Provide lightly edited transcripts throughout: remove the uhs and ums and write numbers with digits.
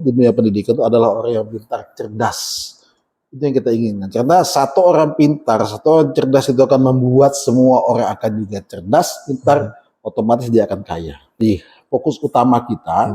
Di dunia pendidikan itu adalah orang yang pintar, cerdas. Itu yang kita inginkan. Karena satu orang pintar, satu orang cerdas itu akan membuat semua orang akan juga cerdas, pintar, otomatis dia akan kaya. Di fokus utama kita,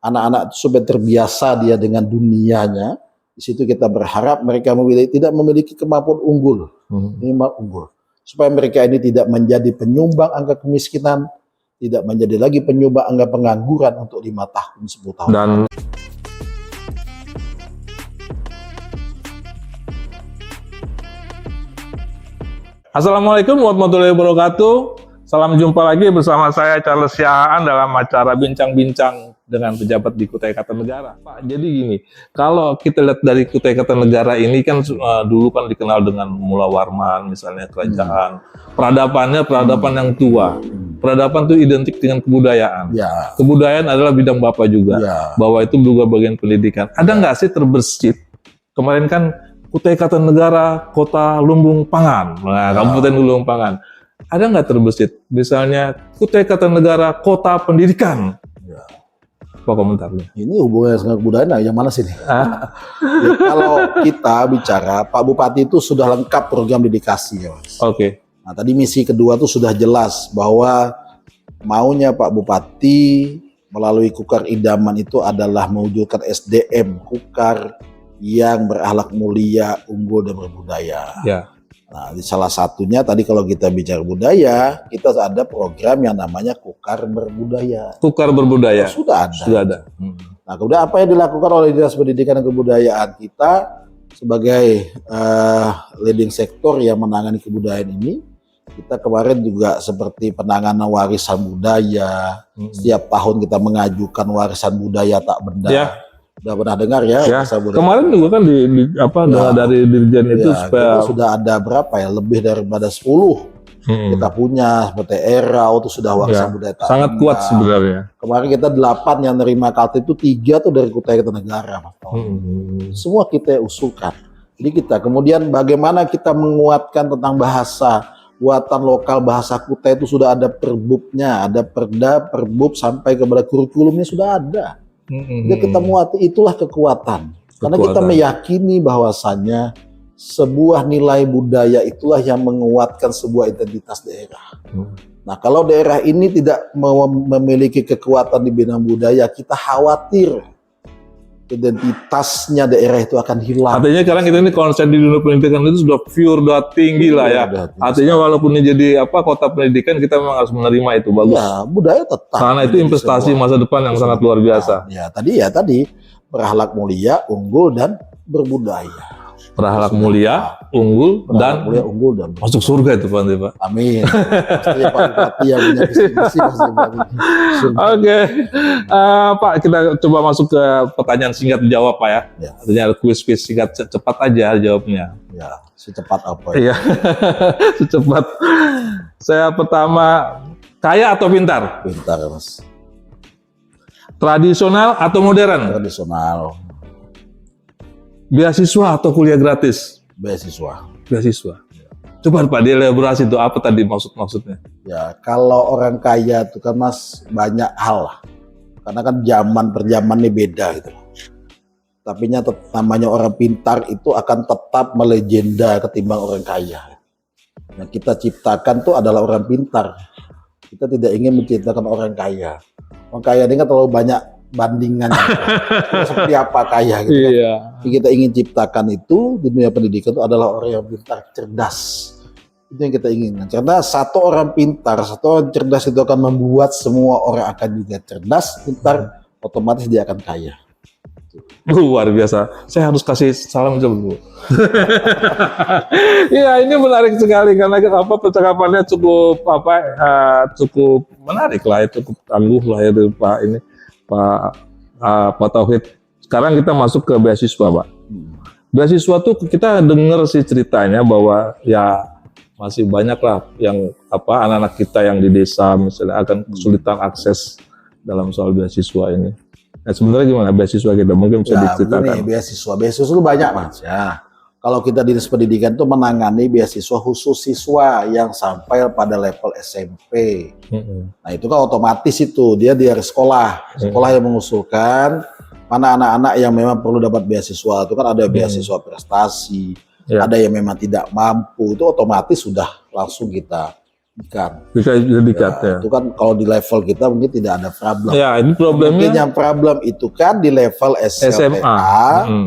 anak-anak itu sudah terbiasa dia dengan dunianya. Di situ kita berharap mereka tidak memiliki kemampuan unggul, minimal unggul. Supaya mereka ini tidak menjadi penyumbang angka kemiskinan, tidak menjadi lagi penyumbang angka pengangguran untuk 5 tahun, 10 tahun. Dan Assalamualaikum warahmatullahi wabarakatuh. Salam jumpa lagi bersama saya Charles Siahaan dalam acara bincang-bincang dengan pejabat di Kutai Kartanegara. Pak, jadi gini, kalau kita lihat dari Kutai Kartanegara ini kan dulu kan dikenal dengan Mula Warman, misalnya kerajaan. Peradabannya peradaban yang tua. Peradaban itu identik dengan kebudayaan. Ya. Kebudayaan adalah bidang Bapak juga. Ya. Bahwa itu juga bagian pendidikan. Ada nggak sih terbersit? Kemarin kan Kutai Kartanegara, Kota Lumbung Pangan, Kabupaten Lumbung Pangan. Ada nggak terbersit? Misalnya Kutai Kartanegara, Kota Pendidikan. Ya. Apa komentarnya? Ini hubungannya dengan kebudayaan, yang mana sih nih? Ya, kalau kita bicara, Pak Bupati itu sudah lengkap program dedikasi ya, Mas. Oke. Nah, tadi misi kedua tuh sudah jelas bahwa maunya Pak Bupati melalui Kukar Idaman itu adalah mewujudkan SDM Kukar yang berakhlak mulia, unggul dan berbudaya. Ya. Nah, di salah satunya tadi kalau kita bicara budaya, kita ada program yang namanya Kukar Berbudaya. Kukar Berbudaya. Sudah ada. Sudah ada. Nah, kemudian apa yang dilakukan oleh Dinas Pendidikan dan Kebudayaan kita sebagai leading sektor yang menangani kebudayaan ini, kita kemarin juga seperti penanganan warisan budaya. Setiap tahun kita mengajukan warisan budaya tak benda. Ya. Udah pernah dengar ya? Kemarin juga kan dari Dirjen itu supaya sudah ada berapa ya? Lebih daripada 10 kita punya seperti Erau itu sudah warisan budaya tak sangat benda. kuat sebenarnya. Kemarin kita 8 yang nerima KT itu 3 tuh dari Kutai Kartanegara, Mas. Semua kita usulkan. Jadi kita kemudian bagaimana kita menguatkan tentang bahasa buatan lokal, bahasa Kutai itu sudah ada perbubnya, ada perda, perbub sampai kepada kurikulumnya sudah ada. Jadi kita muati, itulah kekuatan. Karena kita meyakini bahwasannya sebuah nilai budaya itulah yang menguatkan sebuah identitas daerah. Nah, kalau daerah ini tidak memiliki kekuatan di bidang budaya, kita khawatir identitasnya daerah itu akan hilang. Artinya sekarang kita ini konsep di dunia pendidikan itu sudah pure, sudah tinggi lah ya. Artinya walaupun ini jadi kota pendidikan, kita memang harus menerima itu, bagus. Ya, budaya tetap. Karena itu investasi masa depan yang sangat luar biasa. Ya, tadi berakhlak mulia, unggul dan berbudaya. Berakhlak mulia, unggul dan masuk surga itu Pak. Amin. Pasti Pak Bupati yang punya visi Oke, Pak, kita coba masuk ke pertanyaan singkat jawab Pak ya. Artinya ada kuis singkat cepat aja jawabnya. Ya, secepat apa ya? Iya, secepat. Saya pertama, kaya atau pintar? Pintar, Mas. Tradisional atau modern? Tradisional. Beasiswa atau kuliah gratis? Beasiswa. Beasiswa. Coba Pak dielaborasi itu apa tadi maksudnya? Ya, kalau orang kaya itu kan Mas banyak hal lah. Karena kan zaman per zaman ini beda gitu. Tapi namanya orang pintar itu akan tetap melegenda ketimbang orang kaya. Yang kita ciptakan itu adalah orang pintar. Kita tidak ingin menciptakan orang kaya. Orang kaya ini kan terlalu banyak bandingan seperti apa kaya gitu kan. Iya. Yang kita ingin ciptakan itu di dunia pendidikan itu adalah orang yang pintar, cerdas. Itu yang kita inginkan. Karena satu orang pintar, satu orang cerdas itu akan membuat semua orang akan juga cerdas, pintar, otomatis dia akan kaya. Luar biasa. Saya harus kasih salam dulu. Iya, ini menarik sekali karena percakapannya cukup cukup menarik lah, cukup tangguh lah ya Pak ini. Pak Tauhid. Sekarang kita masuk ke beasiswa, Pak. Beasiswa tuh kita dengar sih ceritanya bahwa ya masih banyak lah yang anak-anak kita yang di desa misalnya akan kesulitan akses dalam soal beasiswa ini. Nah, sebenarnya gimana beasiswa kita? Mungkin bisa diceritakan. Beasiswa itu banyak, Mas. Ya. Kalau kita Dinas Pendidikan itu menangani beasiswa khusus siswa yang sampai pada level SMP. Nah, itu kan otomatis itu dia dari sekolah yang mengusulkan mana anak-anak yang memang perlu dapat beasiswa itu kan ada beasiswa prestasi, ada yang memang tidak mampu, itu otomatis sudah langsung kita berikan. Bisa dedikat ya. Itu kan kalau di level kita mungkin tidak ada problem. Ya, ini problemnya. Mungkin yang problem itu kan di level SMA,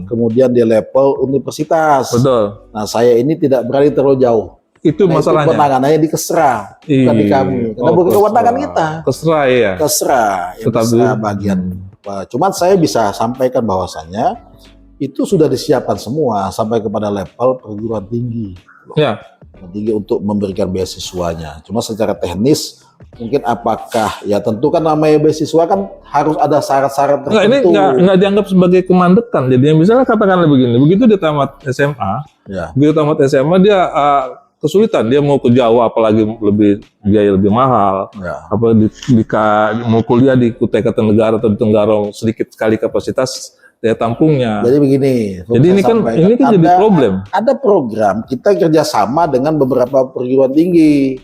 kemudian di level universitas. Betul. Nah, saya ini tidak berani terlalu jauh. Itu masalahnya. Itu kewenangannya di Kesra, bukan di kami. Karena bukan kewenangan kita. Kesra ya. Kesra, yang Kesra bagian. Cuman saya bisa sampaikan bahwasannya itu sudah disiapkan semua sampai kepada level perguruan tinggi. Ya. Tinggi untuk memberikan beasiswanya. Cuma secara teknis mungkin apakah ya tentu kan namanya beasiswa kan harus ada syarat-syarat tertentu. Ini nggak dianggap sebagai kemandekan. Jadi misalnya katakanlah begini, begitu dia tamat SMA, begitu tamat SMA dia kesulitan, dia mau ke Jawa apalagi biaya lebih mahal, apa mau kuliah di Kutai Kartanegara atau di Tenggarong sedikit sekali kapasitas daya tampungnya. Jadi begini. Jadi ini kan jadi problem. Ada program kita kerjasama dengan beberapa perguruan tinggi.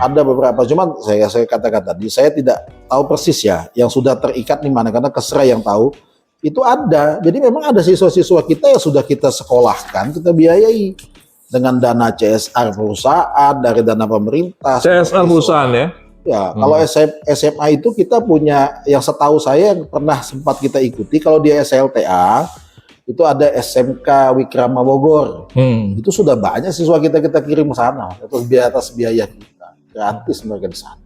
Ada beberapa, cuman saya katakan tadi saya tidak tahu persis ya yang sudah terikat di mana karena Kesra yang tahu itu ada. Jadi memang ada siswa-siswa kita yang sudah kita sekolahkan, kita biayai dengan dana CSR perusahaan, dari dana pemerintah. CSR perusahaan ya? Ya, kalau SMA itu kita punya, yang setahu saya yang pernah sempat kita ikuti, kalau di SLTA, itu ada SMK Wikrama Bogor. Itu sudah banyak siswa kita kirim ke sana, atas biaya kita. Gratis mereka di sana.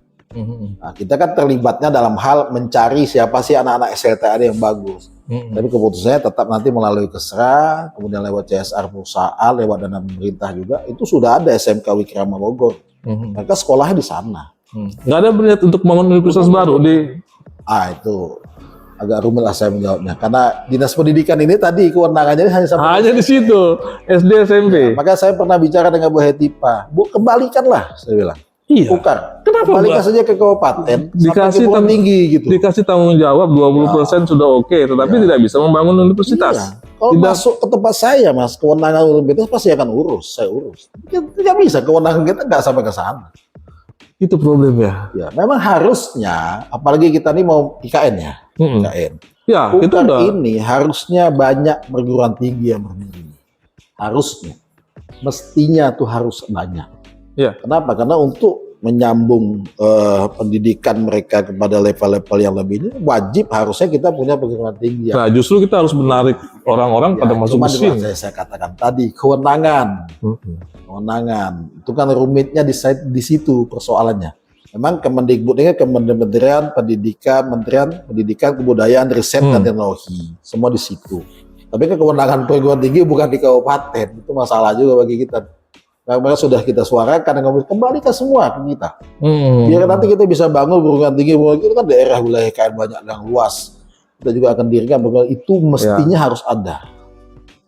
Nah, kita kan terlibatnya dalam hal mencari siapa sih anak-anak SLTA yang bagus. Tapi keputusannya tetap nanti melalui Kesra, kemudian lewat CSR perusahaan, lewat dana pemerintah juga. Itu sudah ada SMK Wikrama Bogor. Mereka sekolahnya di sana. Nggak ada niat untuk membangun universitas baru di... Itu agak rumit lah saya menjawabnya. Karena dinas pendidikan ini tadi kewenangannya hanya di situ, SD, SMP. Maka saya pernah bicara dengan Bu Hetipa. Bu, kembalikanlah, saya bilang. Iya. Bukan. Kenapa kembalikan saja ke kabupaten, dikasih sampai tinggi gitu. Dikasih tanggung jawab 20% sudah oke, tetapi tidak bisa membangun universitas. Kalau masuk ke tempat saya, Mas, kewenangan universitas pasti akan saya urus. Tidak bisa, kewenangan kita nggak sampai ke sana. Itu problemnya. Ya, memang harusnya, apalagi kita ini mau IKN ya, IKN. Ya, itu ini harusnya banyak perguruan tinggi yang berdiri. Harusnya, mestinya tuh harus banyak. Ya. Kenapa? Karena untuk menyambung pendidikan mereka kepada level-level yang lebih ini wajib harusnya kita punya perguruan tinggi. Nah, justru kita harus menarik orang-orang pada masuk ke sini. Saya katakan tadi kewenangan. Kewenangan itu kan rumitnya di situ persoalannya. Memang Kemendikbud ini Kementerian Pendidikan, Kebudayaan, Riset dan Teknologi, semua di situ. Tapi kewenangan perguruan tinggi bukan di kabupaten, itu masalah juga bagi kita. Karena sudah kita suarakan dan kembalikan semua ke kita. Biar nanti kita bisa bangun perguruan tinggi, itu kan daerah wilayah IKN banyak yang luas. Kita juga akan dirikan perguruan itu mestinya harus ada.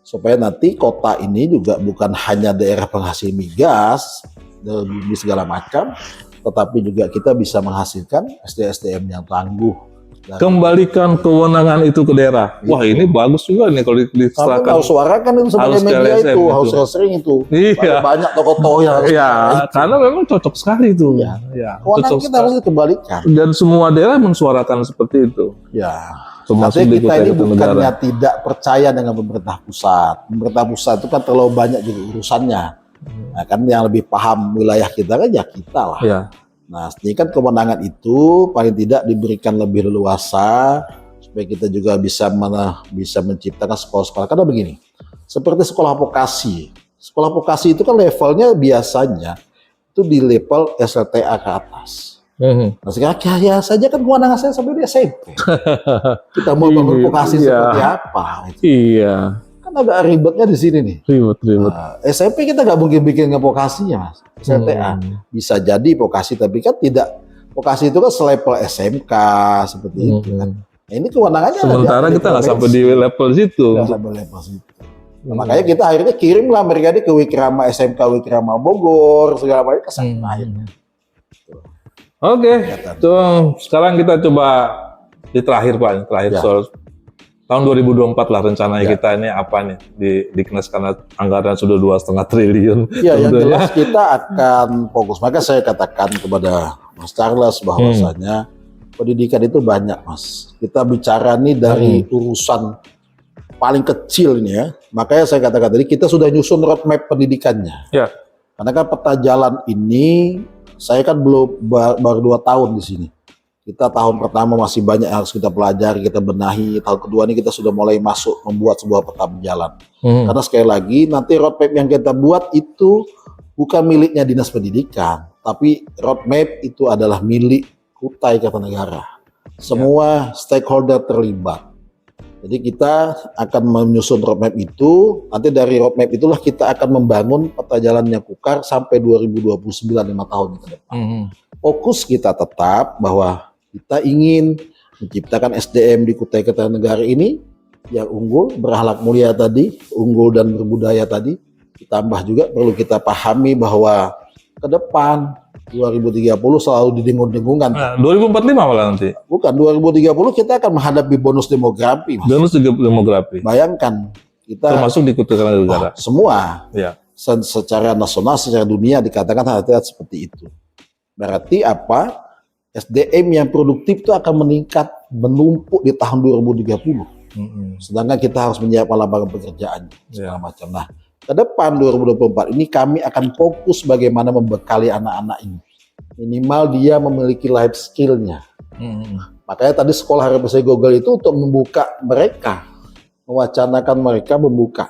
Supaya nanti kota ini juga bukan hanya daerah penghasil migas, bumi segala macam, tetapi juga kita bisa menghasilkan SDM yang tangguh. Kembalikan kewenangan itu ke daerah. Wah, ini bagus juga nih kalau diserahkan. Harus suarakan itu sebagai media itu, harus sering itu. Iya. Banyak tokoh-tokoh yang harus. Iya, karena memang cocok sekali itu. Ya. Kewenangan kita harus dikembalikan. Dan semua daerah mensuarakan seperti itu. Ya. Termasuk tapi kita ini bukannya tidak percaya dengan pemerintah pusat. Pemerintah pusat itu kan terlalu banyak juga urusannya. Nah, kan yang lebih paham wilayah kita kan ya kita lah. Ya. Nah, ini kan kewenangan itu paling tidak diberikan lebih leluasa supaya kita juga bisa menciptakan sekolah-sekolah. Karena begini, seperti sekolah vokasi. Sekolah vokasi itu kan levelnya biasanya itu di level SLTA ke atas. Nah, sekarang ya saja kan kewenangan saya sampai di SMP. Kita mau bangun vokasi seperti apa? Iya. Kan agak ribetnya di sini nih. Ribet. SMP kita nggak mungkin bikin vokasinya, Mas. SLTA bisa jadi vokasi, tapi kan tidak. Vokasi itu kan selevel SMK seperti itu kan. Nah, ini kewenangannya. Sementara kita nggak sampai di level situ. Nggak sampai level situ. Nah, makanya kita akhirnya kirimlah mereka ini ke Wikrama, SMK Wikrama Bogor segala macam ke sana akhirnya. Oke, sekarang kita coba di terakhir Pak, soal tahun 2024 lah rencananya kita ini apa nih di Dinas karena anggaran sudah 2,5 triliun. Iya, yang jelas kita akan fokus. Maka saya katakan kepada Mas Charles bahwasanya pendidikan itu banyak, Mas. Kita bicara nih dari urusan paling kecil ini ya. Makanya saya katakan tadi kita sudah nyusun roadmap pendidikannya. Ya. Karena kan peta jalan ini, saya kan baru 2 tahun di sini. Kita tahun pertama masih banyak yang harus kita pelajari, kita benahi. Tahun kedua ini kita sudah mulai masuk membuat sebuah peta jalan. Karena sekali lagi nanti roadmap yang kita buat itu bukan miliknya Dinas Pendidikan, tapi roadmap itu adalah milik Kutai Kartanegara. Semua stakeholder terlibat. Jadi kita akan menyusun roadmap itu, nanti dari roadmap itulah kita akan membangun peta jalannya Kukar sampai 2029, 5 tahun ke depan. Fokus kita tetap bahwa kita ingin menciptakan SDM di Kutai Kartanegara ini yang unggul, berakhlak mulia tadi, unggul dan berbudaya tadi. Ditambah juga perlu kita pahami bahwa ke depan 2030 selalu didengung-dengungkan. 2045 malah nanti. Bukan, 2030 kita akan menghadapi bonus demografi, Mas. Bonus demografi. Bayangkan kita Termasuk di Kutai Kartanegara. semua Ya. secara nasional, secara dunia dikatakan hal-hal seperti itu. Berarti apa? SDM yang produktif itu akan meningkat, menumpuk di tahun 2030. Sedangkan kita harus menyiapkan lapangan pekerjaan segala macam. Nah, ke depan 2024 ini kami akan fokus bagaimana membekali anak-anak ini. Minimal dia memiliki life skill-nya. Makanya tadi sekolah harapan saya Google itu untuk membuka mereka, mewacanakan mereka membuka.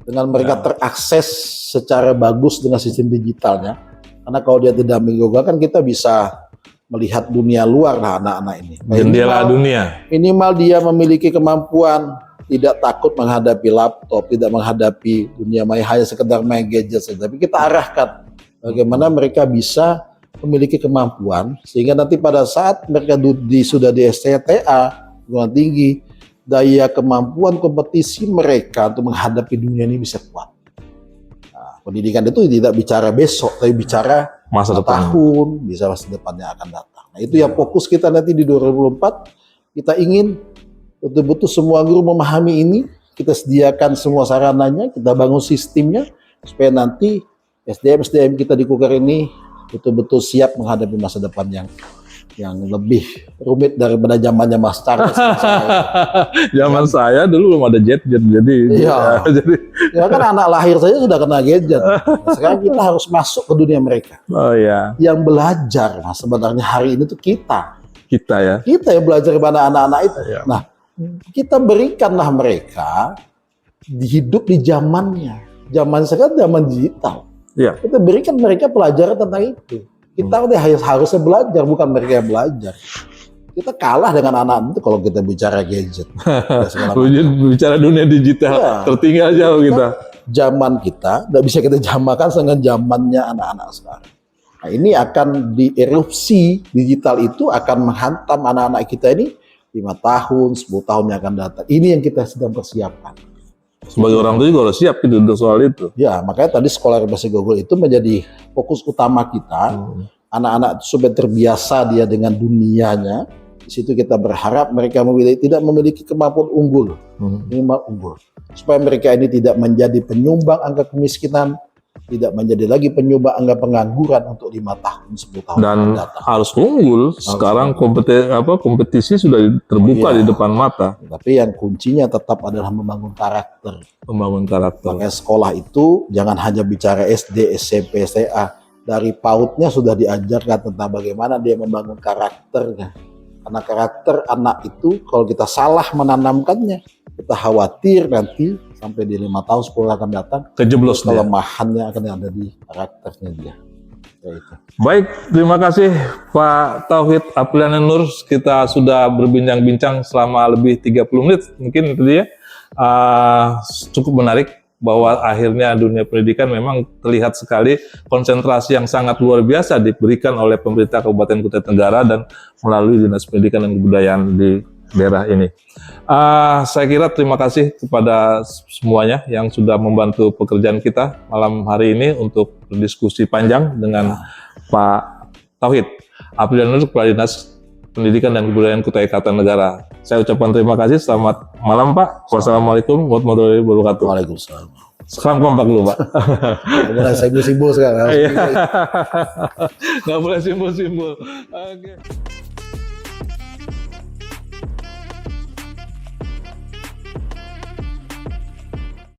Dengan mereka terakses secara bagus dengan sistem digitalnya. Karena kalau dia tidak Google kan kita bisa melihat dunia luar anak-anak ini. Jendela dunia. Minimal dia memiliki kemampuan tidak takut menghadapi laptop, tidak menghadapi dunia maya hanya sekedar main gadget saja. Tapi kita arahkan bagaimana mereka bisa memiliki kemampuan sehingga nanti pada saat mereka sudah di STTA, perguruan tinggi, daya kemampuan kompetisi mereka untuk menghadapi dunia ini bisa kuat. Nah, pendidikan itu tidak bicara besok, tapi bicara Masa depan. tahun, bisa masa depan yang akan datang. Nah, itu yang fokus kita nanti di 2024. Kita ingin betul-betul semua guru memahami ini, kita sediakan semua sarananya, kita bangun sistemnya supaya nanti SDM kita di Kukar ini betul-betul siap menghadapi masa depan yang lebih rumit daripada zamannya Mas Charles. Zaman saya dulu belum ada jet, jadi Iya. jadi Ya kan anak lahir saja sudah kena gadget. Nah, sekarang kita harus masuk ke dunia mereka. oh ya, Yang belajar, Mas, sebenarnya hari ini tuh kita ya. yang belajar kepada anak-anak itu. Iya. Nah, kita berikanlah mereka hidup di zamannya. Zaman sekarang zaman digital. Iya. Kita berikan mereka pelajaran tentang itu. Kita harusnya belajar, bukan mereka yang belajar. Kita kalah dengan anak itu kalau kita bicara gadget. Bicara dunia digital, Ya. tertinggal jauh kita. Zaman kita tidak bisa kita jamakan dengan zamannya anak-anak sekarang. Nah, ini akan dierupsi digital itu akan menghantam anak-anak kita ini 5 tahun, 10 tahun yang akan datang. Ini yang kita sedang persiapkan. Sebagai orang tua juga harus siap gitu untuk soal itu. Ya, makanya tadi sekolah bahasa Google itu menjadi fokus utama kita. Anak-anak itu sudah terbiasa dia dengan dunianya. Di situ kita berharap mereka tidak memiliki kemampuan unggul, minimal unggul. Supaya mereka ini tidak menjadi penyumbang angka kemiskinan, tidak menjadi lagi penyumbang angka pengangguran untuk 5 tahun, 10 tahun Dan yang datang. harus unggul. Sekarang kompetisi sudah terbuka Iya. di depan mata. Tapi yang kuncinya tetap adalah membangun karakter. Membangun karakter. Makanya sekolah itu jangan hanya bicara SD, SMP, SMA. Dari PAUD-nya sudah diajarkan tentang bagaimana dia membangun karakternya. Karena karakter anak itu kalau kita salah menanamkannya, kita khawatir nanti sampai di 5 tahun, 10 akan datang, Kejeblos dia. kelemahannya akan ada di karakternya dia. Ya itu. Baik, terima kasih Pak Tauhid Apriliana Nur. Kita sudah berbincang-bincang selama lebih 30 menit. Mungkin itu dia cukup menarik bahwa akhirnya dunia pendidikan memang terlihat sekali konsentrasi yang sangat luar biasa diberikan oleh pemerintah Kabupaten Kutai Tenggara dan melalui Dinas Pendidikan dan Kebudayaan di daerah ini. Saya kira terima kasih kepada semuanya yang sudah membantu pekerjaan kita malam hari ini untuk berdiskusi panjang dengan Pak Tauhid Apriliana Nur, Kepala Dinas Pendidikan dan Kebudayaan Kutai Kartanegara. Saya ucapkan terima kasih. Selamat malam Pak. Wassalamualaikum warahmatullahi wabarakatuh. Waalaikumsalam. Sekarang kompak dulu Pak. Mulai sibuk-sibuk sekarang. Nggak boleh simbol-simbol. Oke.